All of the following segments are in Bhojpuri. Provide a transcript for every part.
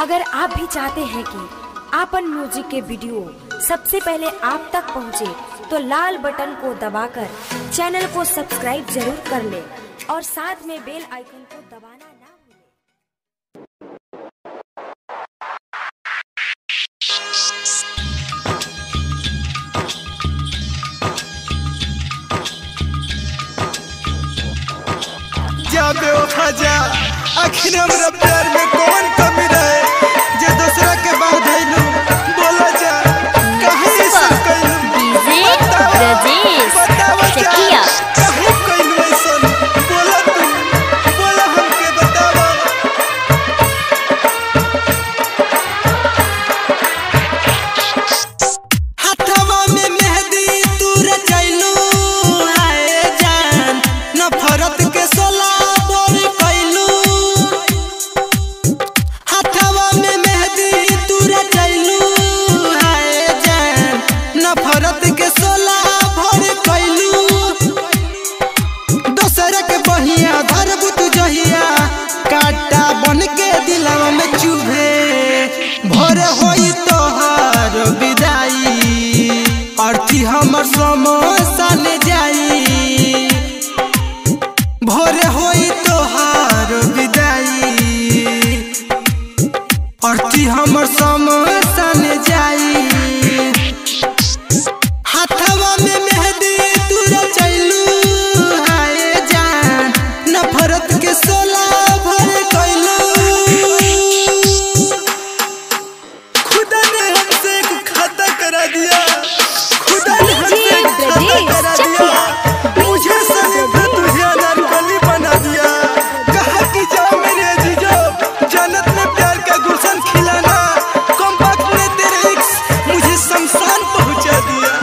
अगर आप भी चाहते हैं कि आपन म्यूजिक के वीडियो सबसे पहले आप तक पहुंचे, तो लाल बटन को दबाकर चैनल को सब्सक्राइब जरूर कर ले और साथ में बेल आइकन को दबाना ना भूलें। जा बेवफा जा, आखिर हमरा प्यार में कौन कमी रहे जे दूसरा के बाद धइलू? बोला जा काहे ऐसा कइलू? डीजे ब्रजेश चकिया काहे कइलू ऐसा? बोला तू, बोला हमके बतावा। हाथवा में मेहंदी तू रचैलू, आए जान नफरत के सोला नफरत के सोला भर कैलू। दोसर के बहिया धरबू तू जहिया, काटा बन के दिलवा में चुभे। भोर होई तोहर विदाई, अर्थी हमर समोसन जाई। भोर होई तोहर विदाई, अर्थी हमर समोसन जाई। हाथवा में मेहंदी तू रचैलू, आए जान नफरत के सोला भर कैलू। खुदा ने हमसे एक खाता करा दिया, खुदा ने हमसे एक खाता करा दिया। मुझे सनम पे तुझे अनारकली बना दिया। कहा कि जाओ मेरे अजीजो, जन्नत में प्यार का गुलशन खिलाना। कॉम्पैक्ट ने तेरे इश्क मुझे शमशान पहुंचा दिया।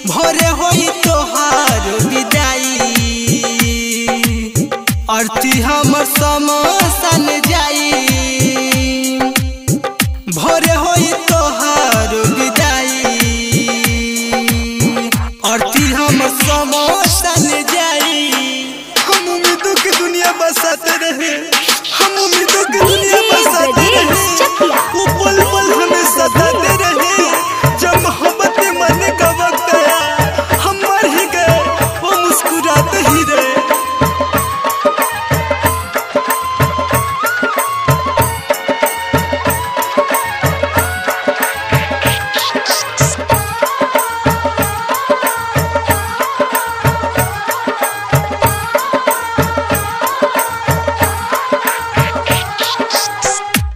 भोरे होई तोहार विदाई, अर्थी हमर समोसन जाई। भोरे होई तोहार विदाई, अर्थी हमर समोसन जाई। हम उम्मीदों की दुनिया बसाते रहे, हम उम्मीदों की दुनिया बसाते रहे। वो पल पल हमें सताते रहे। जब मोहब्बत मरने का वक्त आया, हम मर ही गए, वो मुस्कुराते ही रहे।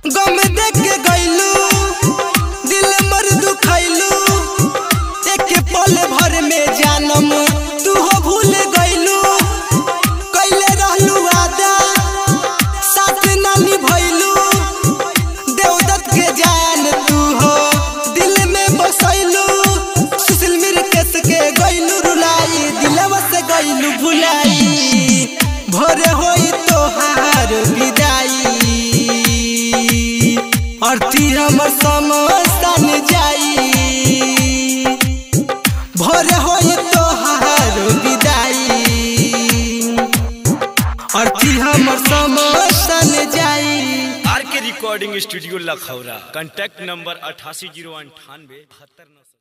गम देख के गइलू, दिल मर दुखैलू। एक पल भर में जानम तू हो भूल गइलू। कैले रहलू वादा, साथ ना निभैलू। देवदत्त के जान तू हो दिल में बसैलू। सुशील मिर्केस के गइलू रुलाई, दिलवा से गइलू भुलाई। भोर होई तोहार विदाई, अर्थी हमर समोसन जाई। भोर होई तोहार विदाई, अर्थी हमर समोसन जाई। आर के recording studio Lakhaura. Contact number 880987 729।